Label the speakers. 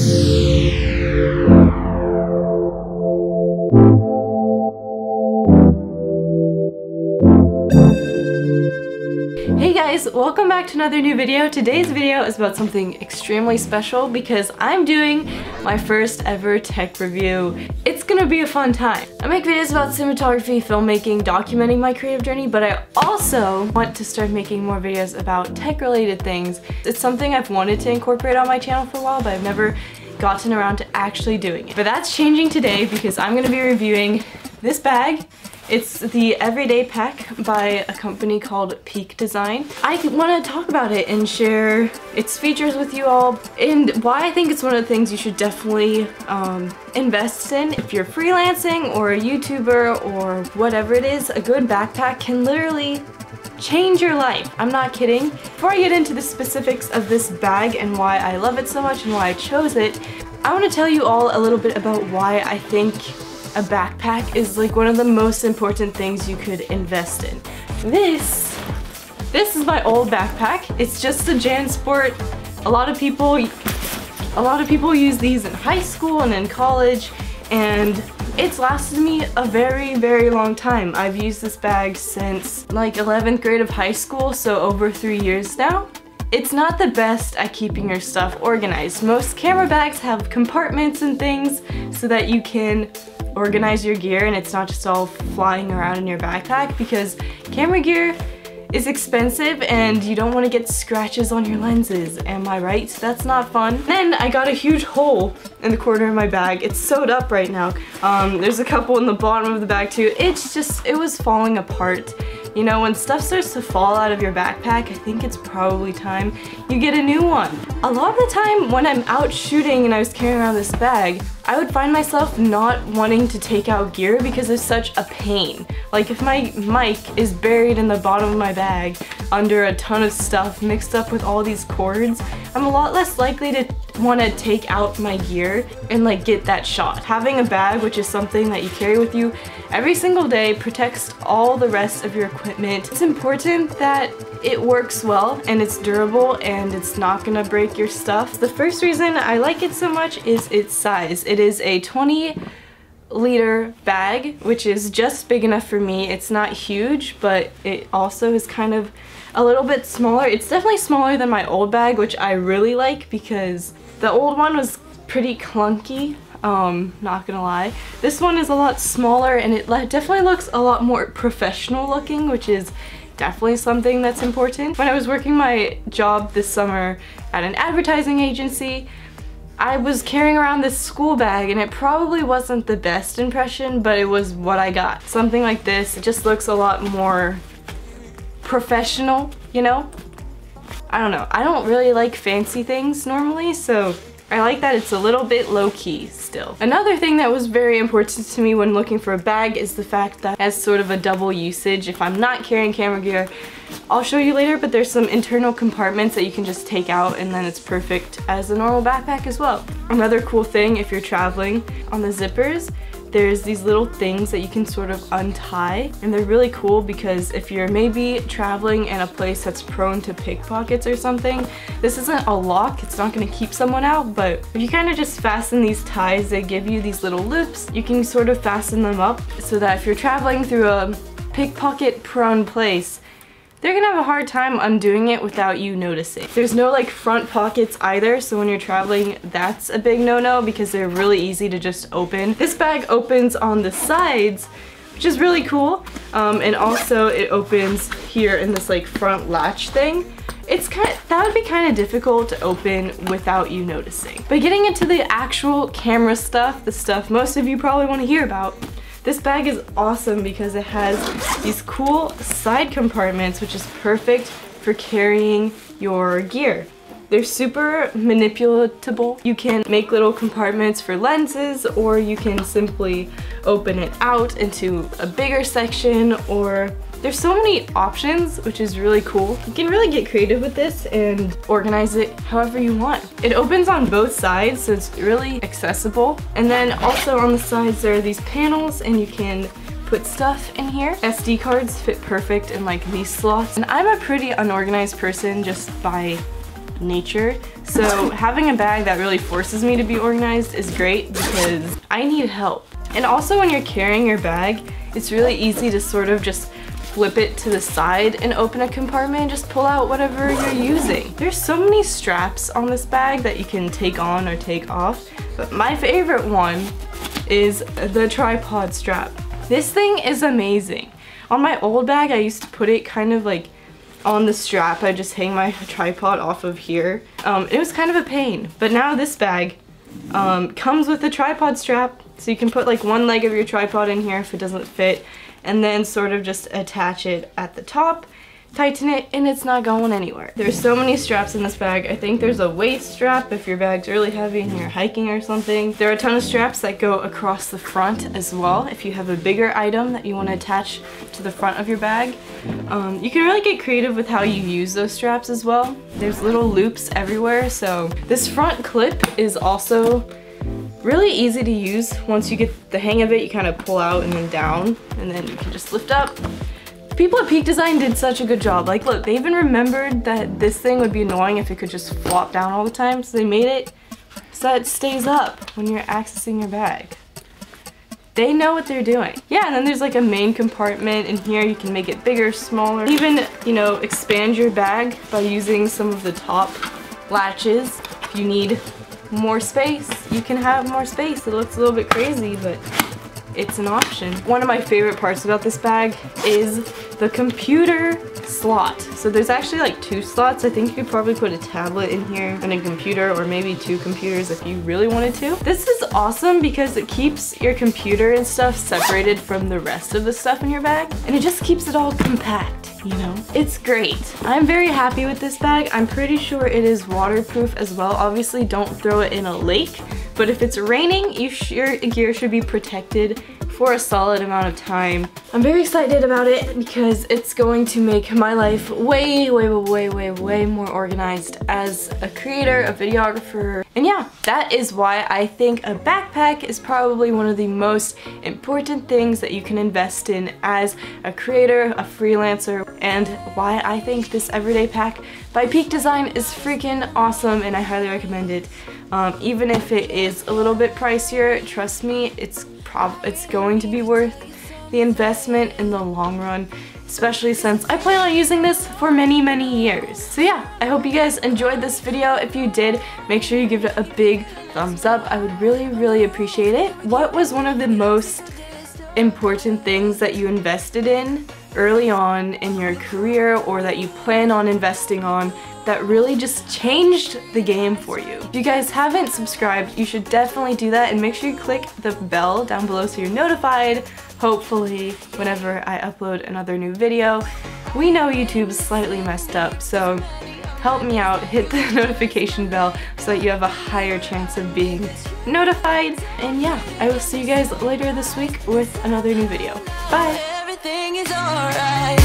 Speaker 1: Hey guys, welcome back to another new video. Today's video is about something extremely special because I'm doing my first ever tech review. It's gonna be a fun time. I make videos about cinematography, filmmaking, documenting my creative journey, but I also want to start making more videos about tech related things. It's something I've wanted to incorporate on my channel for a while, but I've never gotten around to actually doing it. But that's changing today because I'm gonna be reviewing this bag. It's the Everyday Pack by a company called Peak Design. I want to talk about it and share its features with you all and why I think it's one of the things you should definitely invest in. If you're freelancing or a YouTuber or whatever it is, a good backpack can literally change your life. I'm not kidding. Before I get into the specifics of this bag and why I love it so much and why I chose it, I want to tell you all a little bit about why I think a backpack is like one of the most important things you could invest in. This is my old backpack. It's just a JanSport. A lot of people use these in high school and in college, and it's lasted me a very, very long time. I've used this bag since like 11th grade of high school, so over 3 years now. It's not the best at keeping your stuff organized. Most camera bags have compartments and things so that you can organize your gear and it's not just all flying around in your backpack, because camera gear is expensive and you don't want to get scratches on your lenses. Am I right? That's not fun. Then I got a huge hole in the corner of my bag. It's sewed up right now. There's a couple in the bottom of the bag too. It was falling apart. You know, when stuff starts to fall out of your backpack, I think it's probably time you get a new one. A lot of the time when I'm out shooting and I was carrying around this bag, I would find myself not wanting to take out gear because it's such a pain. Like if my mic is buried in the bottom of my bag under a ton of stuff mixed up with all these cords, I'm a lot less likely to want to take out my gear and like get that shot. Having a bag, which is something that you carry with you every single day, protects all the rest of your equipment. It's important that it works well and it's durable and it's not gonna break your stuff. The first reason I like it so much is its size. It is a 20-liter bag, which is just big enough for me. It's not huge, but it also is kind of a little bit smaller. It's definitely smaller than my old bag, which I really like because the old one was pretty clunky, not gonna lie. This one is a lot smaller and it definitely looks a lot more professional looking, which is definitely something that's important. When I was working my job this summer at an advertising agency, I was carrying around this school bag and it probably wasn't the best impression, but it was what I got. Something like this, it just looks a lot more professional, you know? I don't know. I don't really like fancy things normally, so I like that it's a little bit low-key still. Another thing that was very important to me when looking for a bag is the fact that it has sort of a double usage. If I'm not carrying camera gear, I'll show you later, but there's some internal compartments that you can just take out and then it's perfect as a normal backpack as well. Another cool thing, if you're traveling, on the zippers, there's these little things that you can sort of untie, and they're really cool because if you're maybe traveling in a place that's prone to pickpockets or something, this isn't a lock, it's not going to keep someone out, but if you kind of just fasten these ties, they give you these little loops. You can sort of fasten them up so that if you're traveling through a pickpocket prone place, they're gonna have a hard time undoing it without you noticing. There's no like front pockets either, so when you're traveling, that's a big no-no because they're really easy to just open. This bag opens on the sides, which is really cool, and also it opens here in this like front latch thing. That would be kind of difficult to open without you noticing. But getting into the actual camera stuff, the stuff most of you probably want to hear about, this bag is awesome because it has these cool side compartments, which is perfect for carrying your gear. They're super manipulatable. You can make little compartments for lenses, or you can simply open it out into a bigger section, or there's so many options, which is really cool. You can really get creative with this and organize it however you want. It opens on both sides, so it's really accessible. And then also on the sides there are these panels and you can put stuff in here. SD cards fit perfect in like these slots. And I'm a pretty unorganized person just by nature. So having a bag that really forces me to be organized is great because I need help. And also when you're carrying your bag, it's really easy to sort of just flip it to the side and open a compartment and just pull out whatever you're using. There's so many straps on this bag that you can take on or take off, but my favorite one is the tripod strap. This thing is amazing. On my old bag, I used to put it kind of like on the strap. I just hang my tripod off of here. It was kind of a pain, but now this bag comes with a tripod strap, so you can put like one leg of your tripod in here if it doesn't fit, and then sort of just attach it at the top, tighten it, and it's not going anywhere. There's so many straps in this bag. I think there's a waist strap if your bag's really heavy and you're hiking or something. There are a ton of straps that go across the front as well if you have a bigger item that you want to attach to the front of your bag. You can really get creative with how you use those straps as well. There's little loops everywhere, so this front clip is also really easy to use. Once you get the hang of it, you kind of pull out and then down, and then you can just lift up. People at Peak Design did such a good job. Like, look, they even remembered that this thing would be annoying if it could just flop down all the time, so they made it so that it stays up when you're accessing your bag. They know what they're doing. Yeah, and then there's like a main compartment in here. You can make it bigger, smaller. Even, you know, expand your bag by using some of the top latches. If you need more space, you can have more space. It looks a little bit crazy, but it's an option. One of my favorite parts about this bag is the computer slot. So there's actually like 2 slots. I think you could probably put a tablet in here and a computer, or maybe 2 computers if you really wanted to. This is awesome because it keeps your computer and stuff separated from the rest of the stuff in your bag, and it just keeps it all compact, you know? It's great. I'm very happy with this bag. I'm pretty sure it is waterproof as well. Obviously don't throw it in a lake, but if it's raining, your gear should be protected for a solid amount of time. I'm very excited about it because it's going to make my life way more organized as a creator, a videographer. And yeah, that is why I think a backpack is probably one of the most important things that you can invest in as a creator, a freelancer, and why I think this everyday pack by Peak Design is freaking awesome, and I highly recommend it. Even if it is a little bit pricier, trust me, it's going to be worth the investment in the long run, especially since I plan on using this for many years. So yeah, I hope you guys enjoyed this video. If you did, make sure you give it a big thumbs up. I would really appreciate it. What was one of the most important things that you invested in early on in your career, or that you plan on investing on, that really just changed the game for you? If you guys haven't subscribed, you should definitely do that, and make sure you click the bell down below so you're notified, hopefully, whenever I upload another new video. We know YouTube's slightly messed up, so help me out, hit the notification bell so that you have a higher chance of being notified. And yeah, I will see you guys later this week with another new video. Bye! Everything is alright.